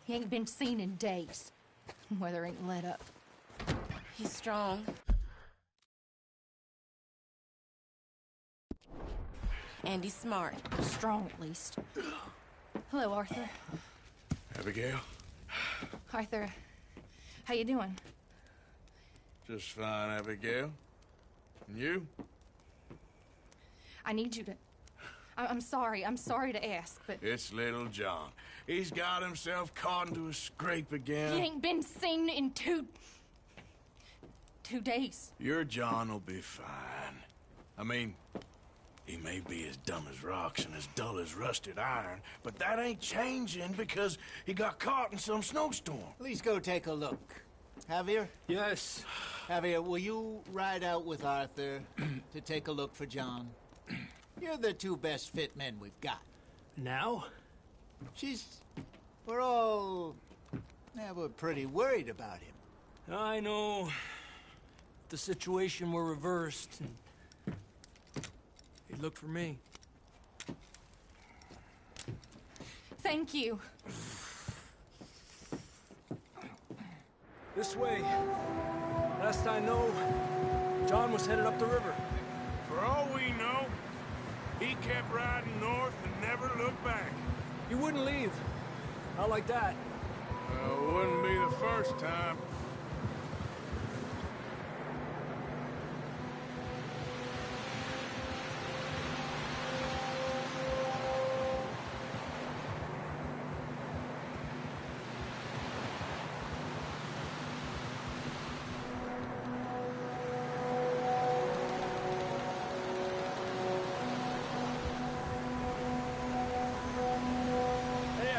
He ain't been seen in days. Weather ain't let up. He's strong. And he's smart. Strong, at least. Hello, Arthur. Abigail? Arthur, how you doing? Just fine, Abigail. And you? I need you to... I'm sorry to ask, but... It's little John. He's got himself caught into a scrape again. He ain't been seen in two days. Your John will be fine. I mean, he may be as dumb as rocks and as dull as rusted iron, but that ain't changing because he got caught in some snowstorm. Please go take a look. Javier? Yes. Javier, will you ride out with Arthur to take a look for John? You're the two best fit men we've got. Now? We're pretty worried about him. I know. If the situation were reversed, he'd look for me. Thank you. This way. Last I know, John was headed up the river. For all we know, he kept riding north and never looked back. He wouldn't leave. Not like that. Wouldn't be the first time.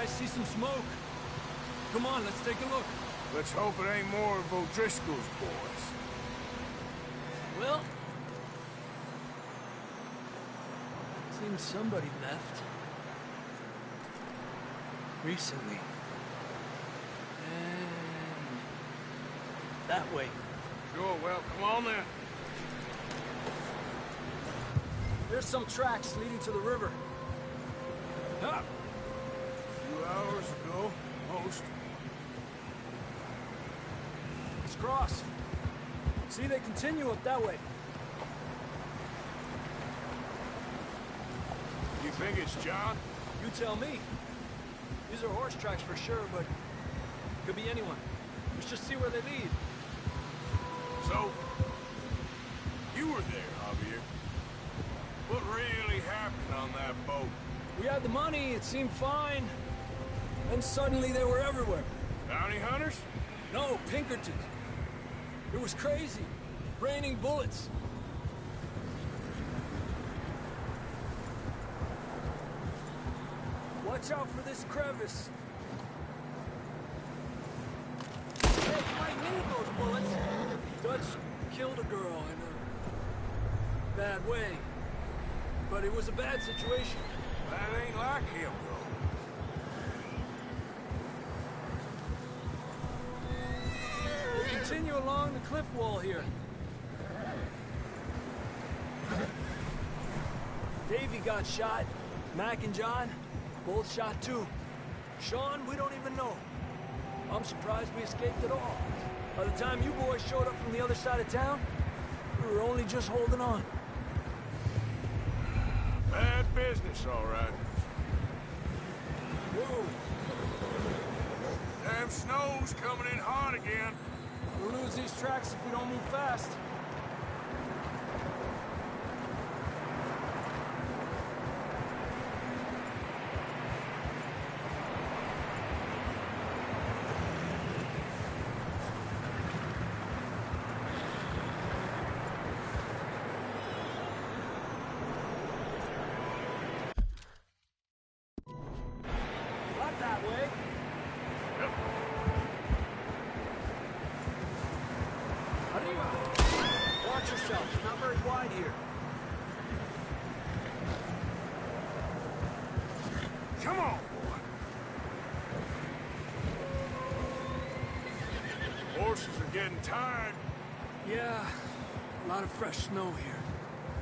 See some smoke. Come on, let's take a look. Let's hope it ain't more of O'Driscoll's boys. Well, seems somebody left. Recently. And that way. Sure, well, come on then. There's some tracks leading to the river. Ah. 2 hours ago, most. Let's cross. See, they continue up that way. You think it's John? You tell me. These are horse tracks for sure, but could be anyone. Let's just see where they lead. So, you were there, Javier. What really happened on that boat? We had the money, it seemed fine. Then suddenly they were everywhere. Bounty hunters? No, Pinkertons. It was crazy. Raining bullets. Watch out for this crevice. Hey, you might need those bullets. Dutch killed a girl in a bad way. But it was a bad situation. That ain't like him, though. Continue along the cliff wall here. Davey got shot. Mac and John, both shot too. Sean, we don't even know. I'm surprised we escaped at all. By the time you boys showed up from the other side of town, we were only just holding on. Bad business, all right. Whoa. Damn snow's coming in hot again. We'll lose these tracks if we don't move fast. Not that way. Watch yourself. It's not very wide here. Come on, boy. Horses are getting tired. Yeah, a lot of fresh snow here.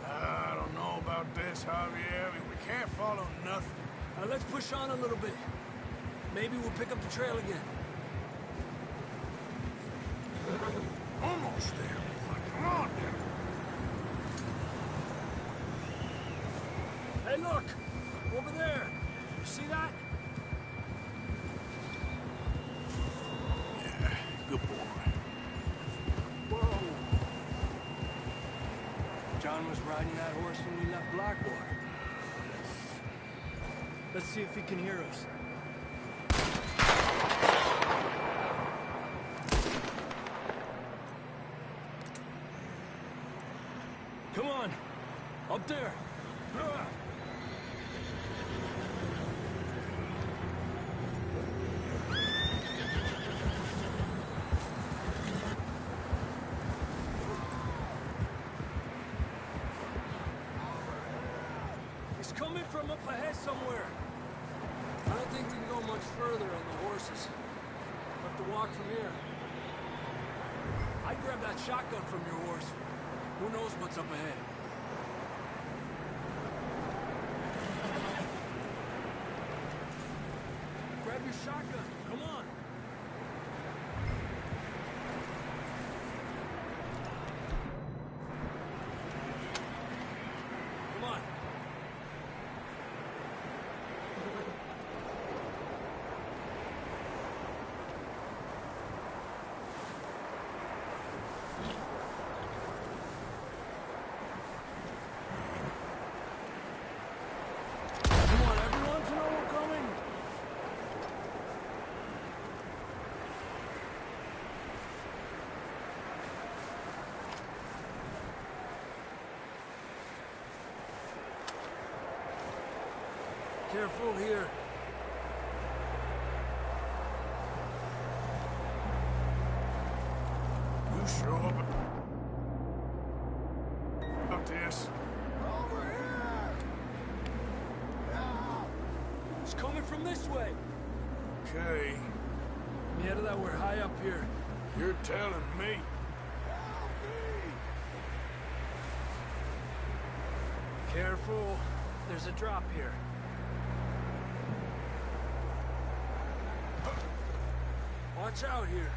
I don't know about this, Javier. I mean, we can't follow nothing. Let's push on a little bit. Maybe we'll pick up the trail again. Almost there, boy. Come on now. Hey, look! Over there! You see that? Yeah, good boy. Whoa! John was riding that horse when we left Blackwater. Let's see if he can hear us. Come on! Up there! He's coming from up ahead somewhere. I don't think we can go much further on the horses. We'll have to walk from here. I'd grab that shotgun from your horse. Who knows what's up ahead? Grab your shotgun. Come on. Come on. You want everyone to know we're coming? Careful here. You show up this. Over here! It's coming from this way. Okay, Yeah, that we're high up here. you're telling me. Careful. There's a drop here. Watch out here.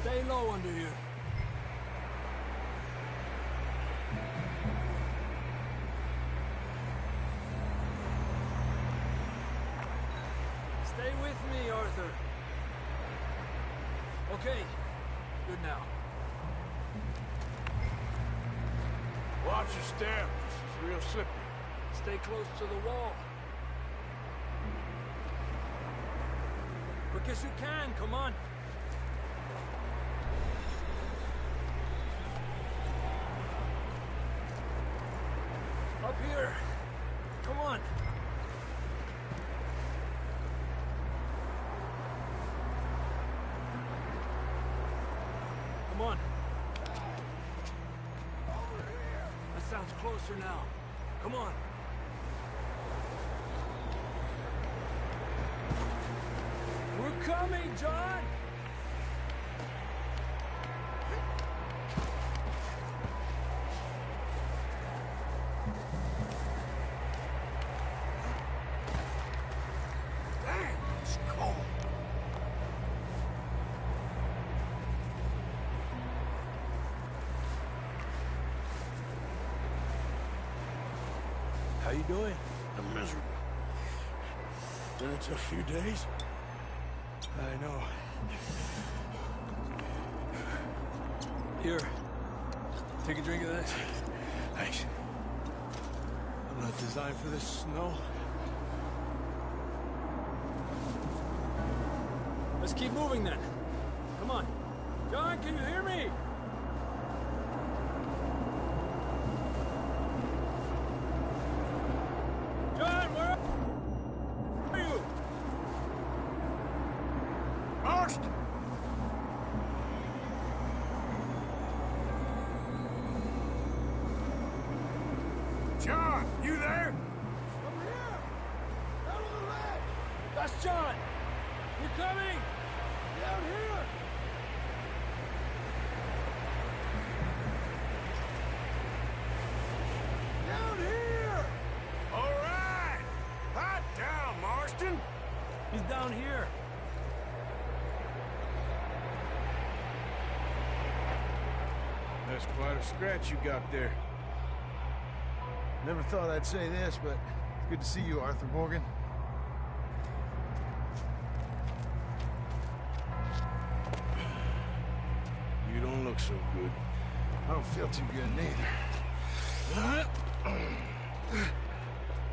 Stay low under here. Stay with me, Arthur. Okay. Good now. Watch your step. This is real slippery. Stay close to the wall. Quick as you can, come on. Up here. Come on. Come on. That sounds closer now. Come on. We're coming, John! Damn, it's cold. How you doing? I'm miserable. Been a tough few days. I know. Here. Take a drink of this. Thanks. I'm not designed for this snow. Let's keep moving then. Come on. John, can you hear me? John, where are you? Arst! John, you there? Over here! Down on the ledge! That's John! We're coming! Down here! Down down here. That's quite a scratch you got there. Never thought I'd say this, but it's good to see you, Arthur Morgan. You don't look so good. I don't feel too good neither.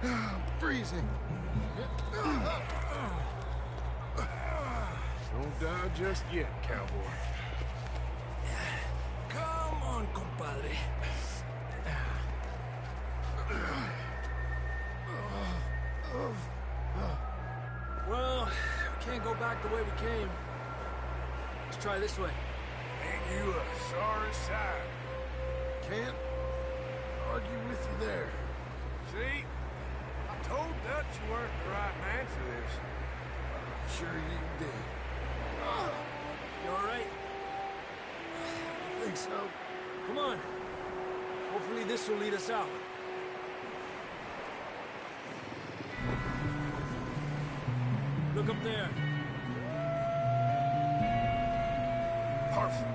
I'm freezing. Don't die just yet, cowboy. Come on, compadre. Well, we can't go back the way we came. Let's try this way. Ain't you a sorry sight? Can't argue with you there. See? I told Dutch you weren't the right man for this. I'm sure you did. You all right? I think so. Come on. Hopefully this will lead us out. Look up there. Perfect.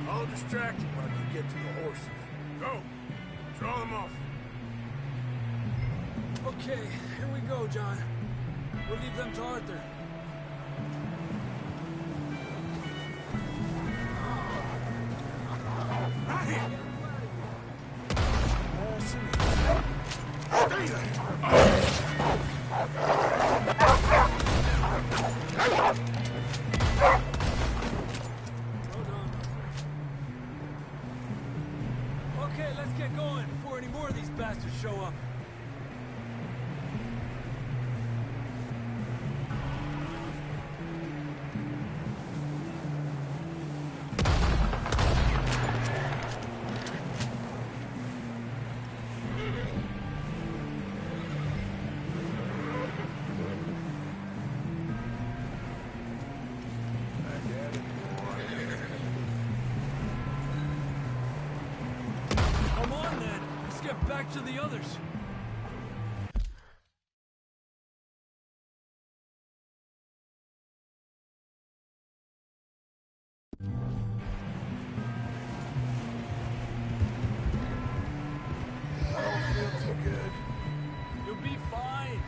I'll distract him while you get to the horses. Go. Draw them off. Okay, here we go, John. We'll leave them to Arthur. Right here. Okay, let's get going before any more of these bastards show up. Come on, then. Let's get back to the others. I don't feel too good. You'll be fine.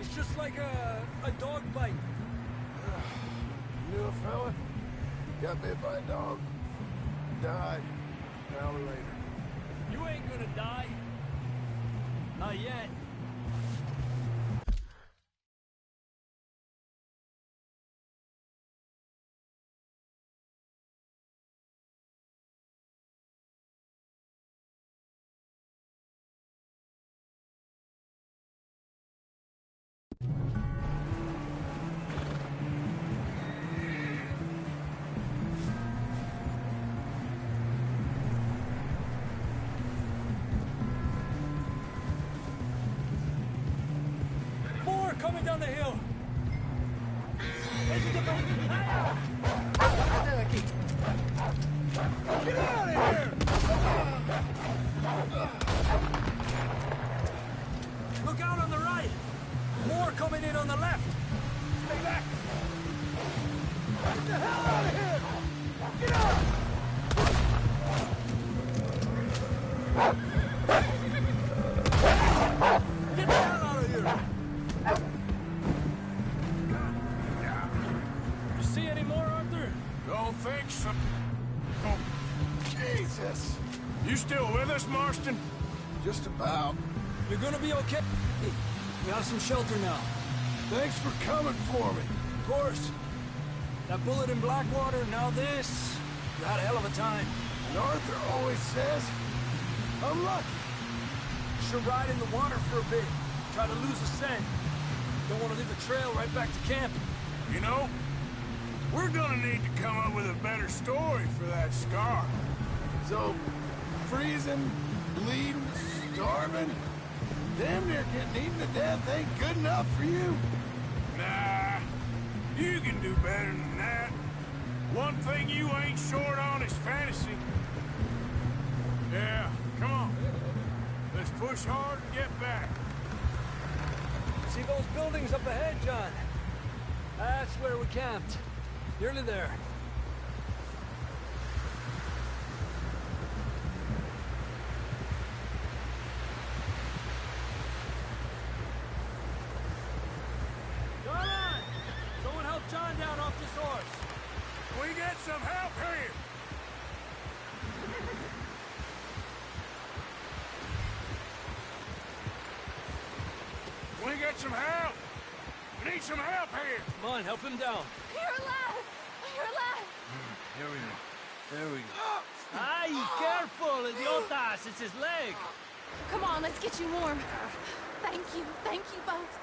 It's just like a dog bite. Knew a fella? Got bit by a dog. Died. An hour later. You ain't gonna die. Not yet. More coming down the hill. Get out of here! Look out on the right. More coming in on the left. Stay back. Get the hell out of here! Get out! Get the hell out of here! You see any more, Arthur? Don't think so. Oh, Jesus! you still with us, Marston? Just about. You're gonna be okay. We have some shelter now. Thanks for coming for me. Of course. That bullet in Blackwater, now this. You had a hell of a time. And Arthur always says, I'm lucky. Should ride in the water for a bit. Try to lose the scent. Don't want to leave a trail right back to camp. You know, we're gonna need to come up with a better story for that scar. So, freezing, bleeding, starving, damn near getting eaten to death ain't good enough for you. Nah, you can do better than that. One thing you ain't short on is fantasy. Yeah, come on. Let's push hard and get back. See those buildings up ahead, John? That's where we camped. Nearly there. Come on! Someone help John down off this horse. We get some help here! We get some help! We need some help here! Come on, help him down. You're alive! You're alive! Here we go. There we go. Ay, careful, idiotas! It's his leg. Come on, let's get you warm. Thank you both.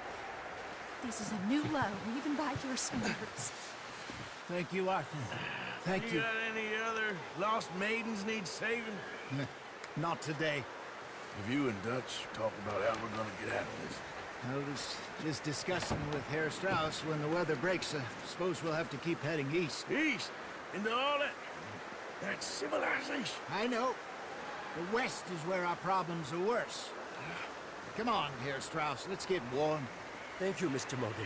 This is a new low, even by your standards. Thank you, Arthur. Thank You you. got any other lost maidens need saving? Not today. Have you and Dutch talked about how we're gonna get out of this? I was just discussing with Herr Strauss when the weather breaks. I suppose we'll have to keep heading east. East! Into all that civilization. I know. The west is where our problems are worse. Come on, Herr Strauss, let's get warm. Thank you, Mr. Morgan.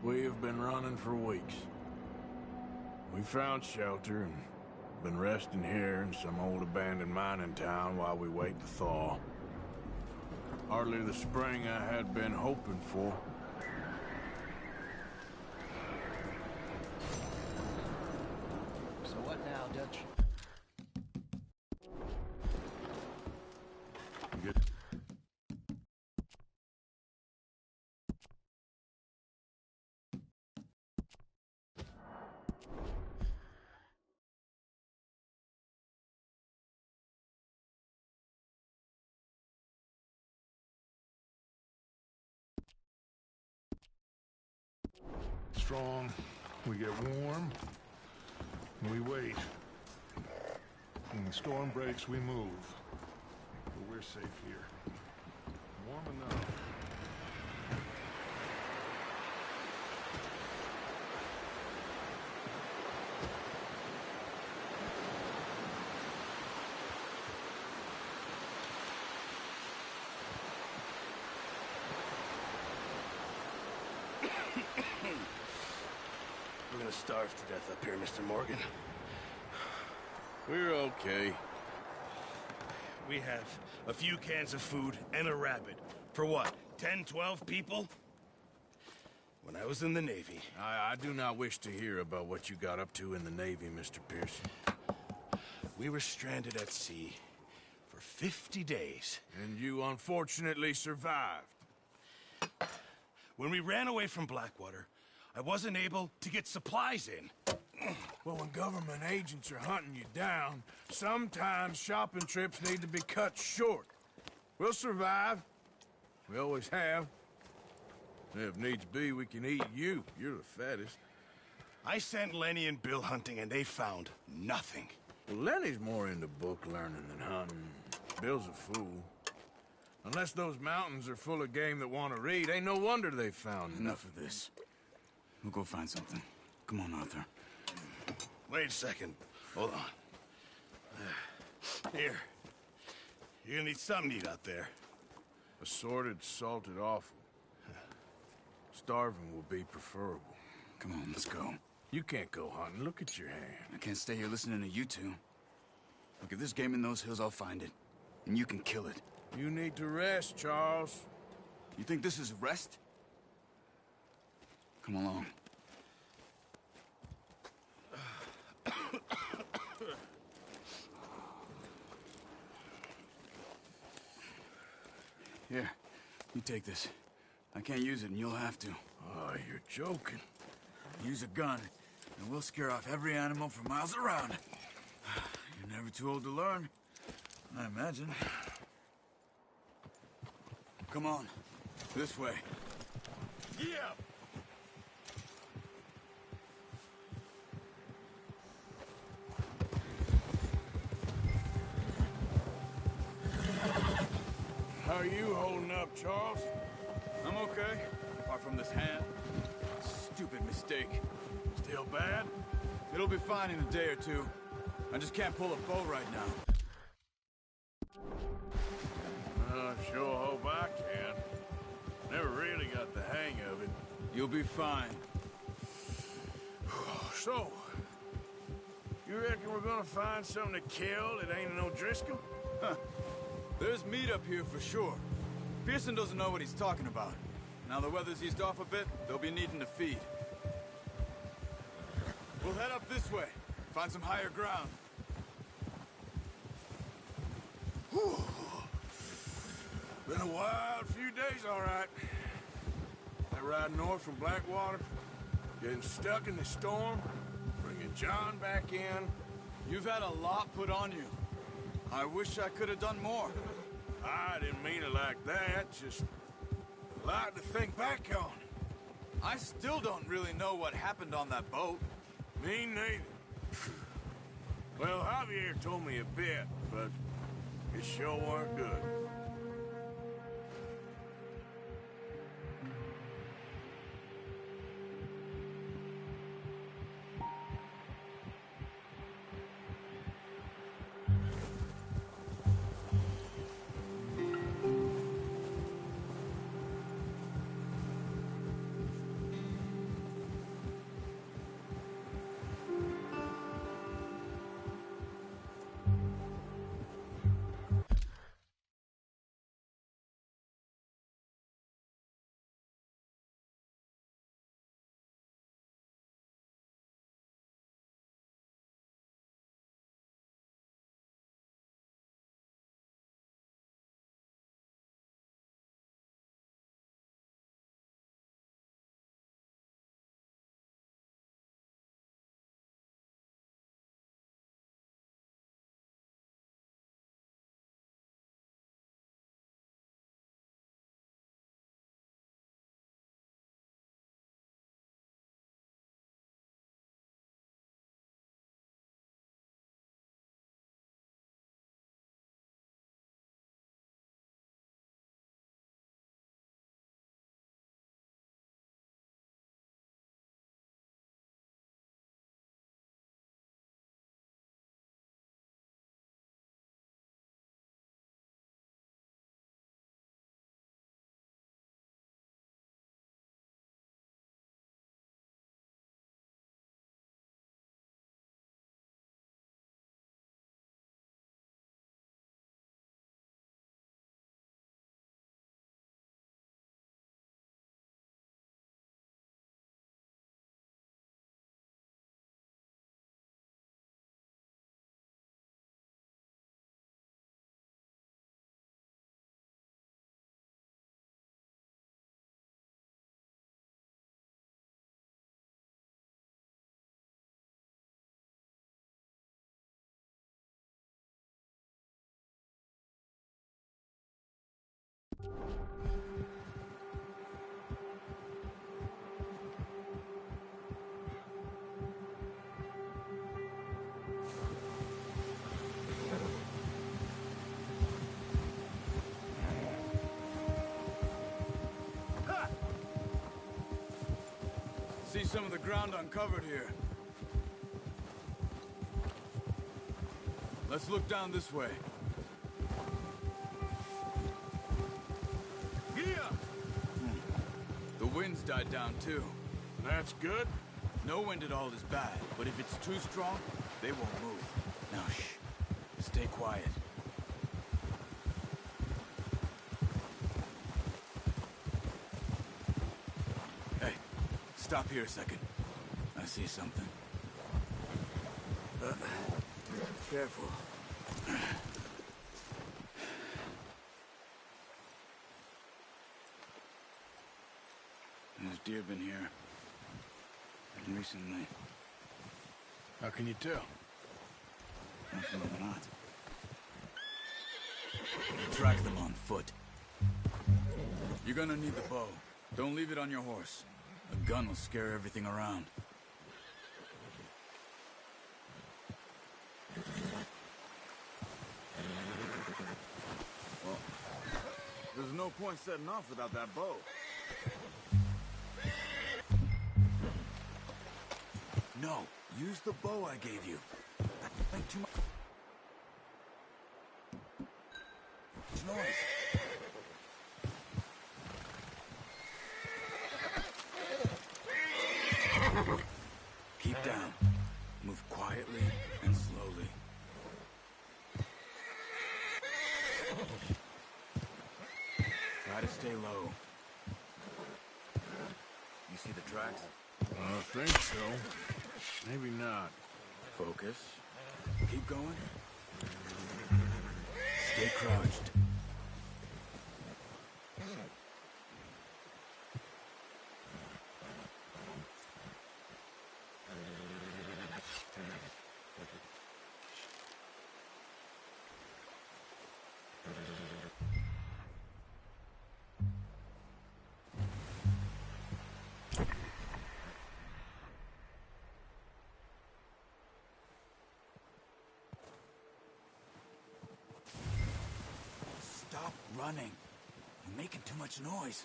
We have been running for weeks. We found shelter and been resting here in some old abandoned mining town while we wait to thaw. Hardly the spring I had been hoping for. So what now, Dutch? Good. Strong, we get warm, and we wait. When the storm breaks, we move. But we're safe here. Warm enough. We're gonna starve to death up here, Mr. Morgan. We're okay. We have a few cans of food and a rabbit. For what, 10, 12 people? When I was in the Navy... I do not wish to hear about what you got up to in the Navy, Mr. Pearson. We were stranded at sea for 50 days. And you unfortunately survived. When we ran away from Blackwater, I wasn't able to get supplies in. Well, when government agents are hunting you down, sometimes shopping trips need to be cut short. We'll survive. We always have. If needs be, we can eat you. You're the fattest. I sent Lenny and Bill hunting, and they found nothing. Well, Lenny's more into book learning than hunting. Bill's a fool. Unless those mountains are full of game that want to read, ain't no wonder they found Enough of this. We'll go find something. Come on, Arthur. Wait a second. Hold on. Here. You're gonna need something to eat out there. Assorted, salted offal. Starving will be preferable. Come on, let's go. You can't go hunting. Look at your hand. I can't stay here listening to you two. Look, if there's game in those hills, I'll find it. And you can kill it. You need to rest, Charles. You think this is rest? Come along. Here, you take this. I can't use it, and you'll have to. Oh, you're joking. Use a gun, and we'll scare off every animal for miles around. You're never too old to learn, I imagine. Come on, this way. Yeah! How are you holding up, Charles? I'm okay, apart from this hand. stupid mistake. Still bad? It'll be fine in a day or two. I just can't pull a bow right now. I sure hope I can. Never really got the hang of it. You'll be fine. So, you reckon we're gonna find something to kill that ain't no Driscoll? Huh. There's meat up here for sure. Pearson doesn't know what he's talking about. Now the weather's eased off a bit, they'll be needing to feed. We'll head up this way. Find some higher ground. Whew. Been a wild few days, all right. That ride north from Blackwater, getting stuck in the storm, bringing John back in. You've had a lot put on you. I wish I could have done more. I didn't mean it like that, just a lot to think back on. I still don't really know what happened on that boat. Me neither. Well, Javier told me a bit, but it sure weren't good. See some of the ground uncovered here. Let's look down this way. Yeah! The wind's died down too. That's good. No wind at all is bad, but if it's too strong, they won't move. Now shh. Stay quiet. Hey, stop here a second. I see something. Careful. There's deer been here. Recently. How can you tell? Definitely not. Track them on foot. You're gonna need the bow. Don't leave it on your horse. A gun will scare everything around. Well, there's no point setting off without that bow. No, use the bow I gave you. Make too much noise. Keep down. Move quietly and slowly. Try to stay low. You see the tracks? I think so. Maybe not. Focus. Keep going. Stay crouched. Stop running. You're making too much noise.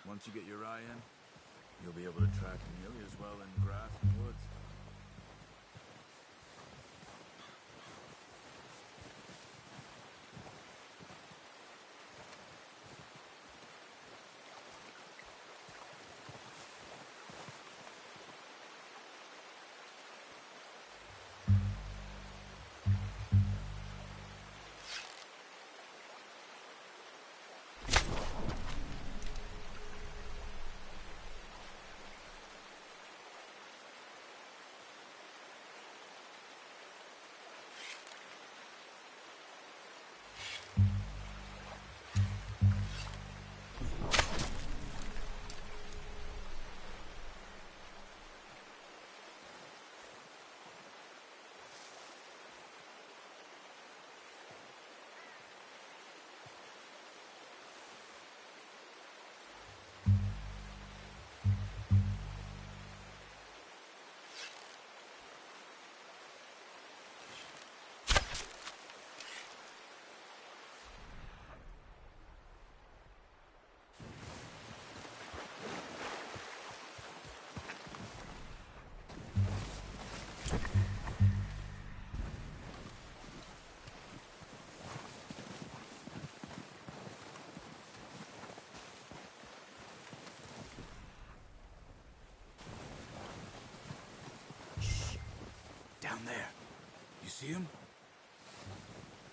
Once you get your eye in, you'll be able to track nearly as well in grass and woods. Down there. You see him?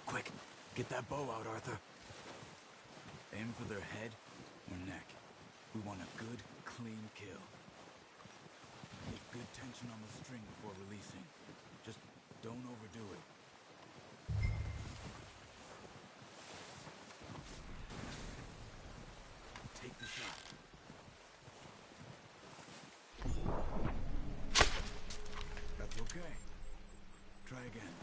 Quick, get that bow out, Arthur. Aim for their head or neck. We want a good, clean kill. Get good tension on the string before releasing. Just don't overdo it. Take the shot. That's okay. Try again.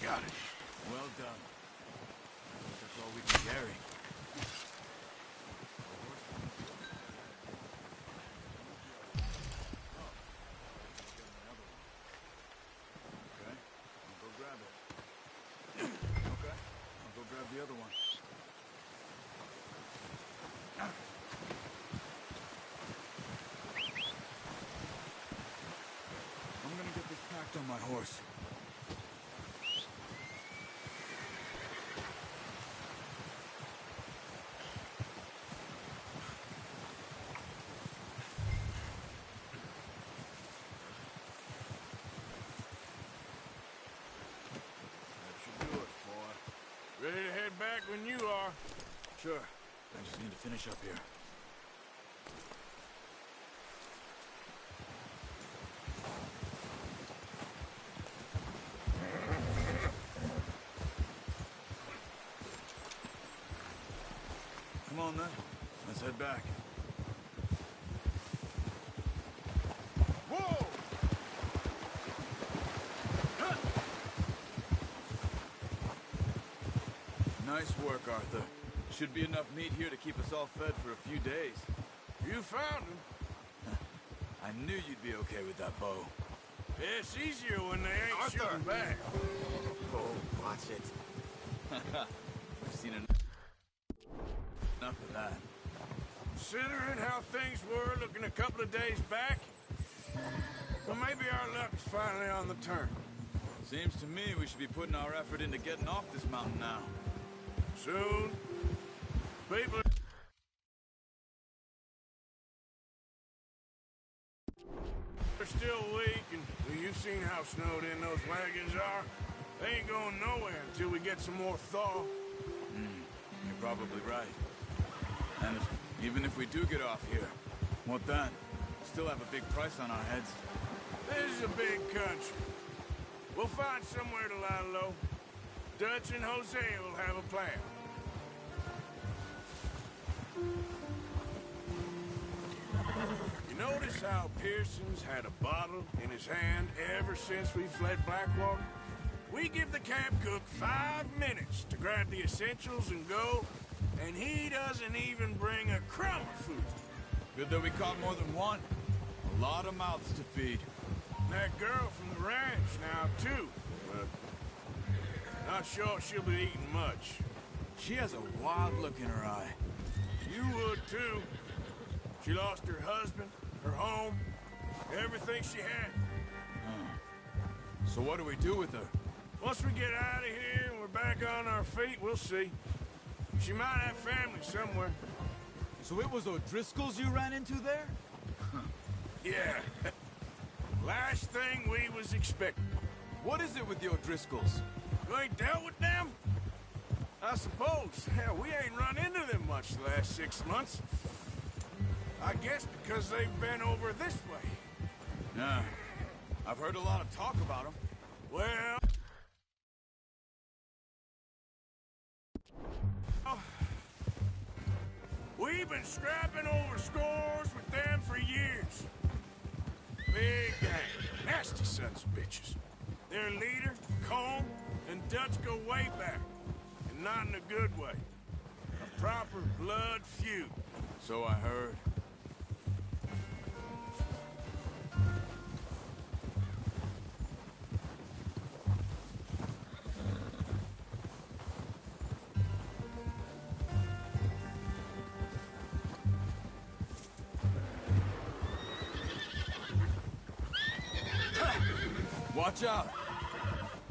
Got it. Well done. That's all we can carry. Okay, I'll go grab it. Okay, I'll go grab the other one. I'm gonna get this packed on my horse. Ready to head back when you are. Sure. I just need to finish up here. Come on then. Let's head back. Whoa! Nice work, Arthur. Should be enough meat here to keep us all fed for a few days. You found him. I knew you'd be okay with that bow. It's easier when they ain't Arthur! shooting back. Oh, watch it. I've seen enough of that. Considering how things were looking a couple of days back, well, maybe our luck is finally on the turn. Seems to me we should be putting our effort into getting off this mountain now. Soon, people are still weak, and well, you've seen how snowed in those wagons are. They ain't going nowhere until we get some more thaw. You're probably right. And even if we do get off here, what then? Still have a big price on our heads. This is a big country. We'll find somewhere to lie low. Dutch and Hosea will have a plan. You notice how Pearson's had a bottle in his hand ever since we fled Blackwater? We give the camp cook 5 minutes to grab the essentials and go, and he doesn't even bring a crumb of food. Good that we caught more than one. A lot of mouths to feed. And that girl from the ranch now, too. But not sure she'll be eating much. She has a wild look in her eye. You would, too. She lost her husband, her home, everything she had. So what do we do with her? Once we get out of here and we're back on our feet, we'll see. She might have family somewhere. So it was O'Driscoll's you ran into there? Yeah. Last thing we was expecting. What is it with the O'Driscolls? You ain't dealt with them? I suppose. Hell, we ain't run into them much the last 6 months. I guess because they've been over this way. Yeah. I've heard a lot of talk about them. Well... we've been scrapping over scores with them for years. Big gang. Nasty sons of bitches. Their leader, Combe, and Dutch go way back. And not in a good way. A proper blood feud. So I heard. Watch out!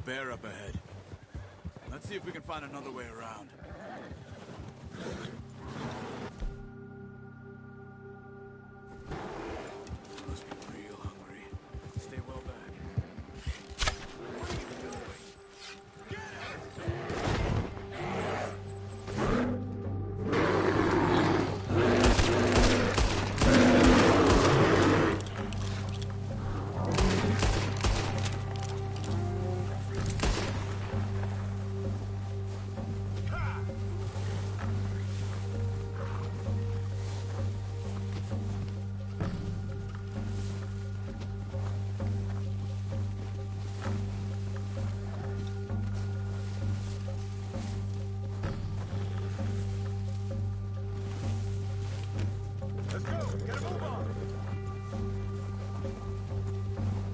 Bear up ahead. Let's see if we can find another way around. Must be real hungry. Stay well back.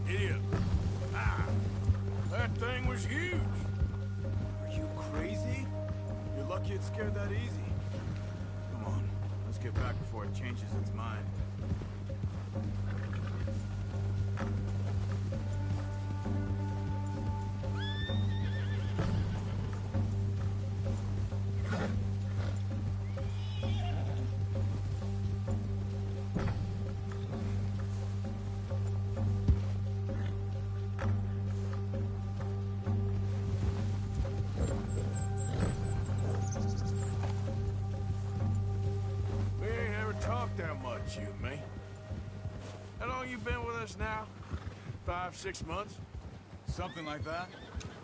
Idiot. Ah, that thing was huge. Are you crazy? You're lucky it scared that easy. Come on, let's get back before it changes its mind. that much, you and me. How long you been with us now? 5, 6 months? Something like that?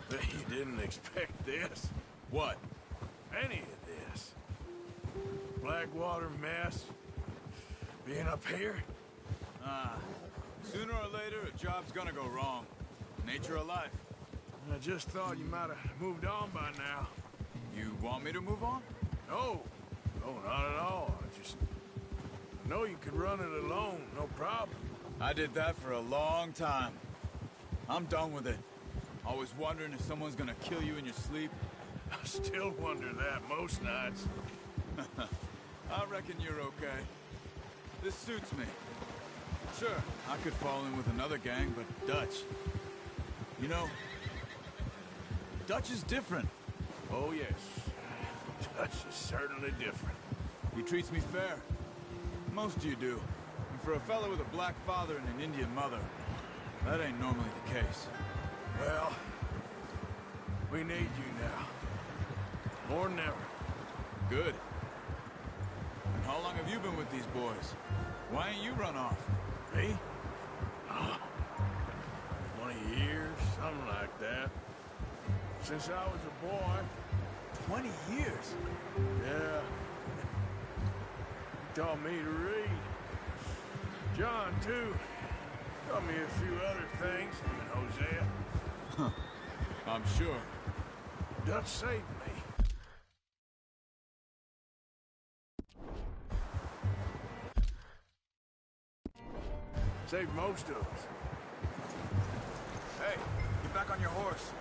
Bet you didn't expect this. What? Any of this. Blackwater mess. Being up here. Sooner or later, a job's gonna go wrong. Nature of life. I just thought you might have moved on by now. You want me to move on? No. No, not at all. I know you could run it alone, no problem. I did that for a long time. I'm done with it. Always wondering if someone's gonna kill you in your sleep. I still wonder that most nights. I reckon you're okay. This suits me. Sure, I could fall in with another gang, but Dutch... You know, Dutch is different. Oh, yes. Dutch is certainly different. He treats me fair. Most of you do. And for a fellow with a black father and an Indian mother, that ain't normally the case. Well, we need you now. More than ever. Good. And how long have you been with these boys? Why ain't you run off? Me? 20 years, something like that. Since I was a boy. 20 years? Yeah. He taught me to read. John, too. Taught me a few other things, him and Hosea. Huh. I'm sure. Dutch saved me. Saved most of us. Hey, get back on your horse.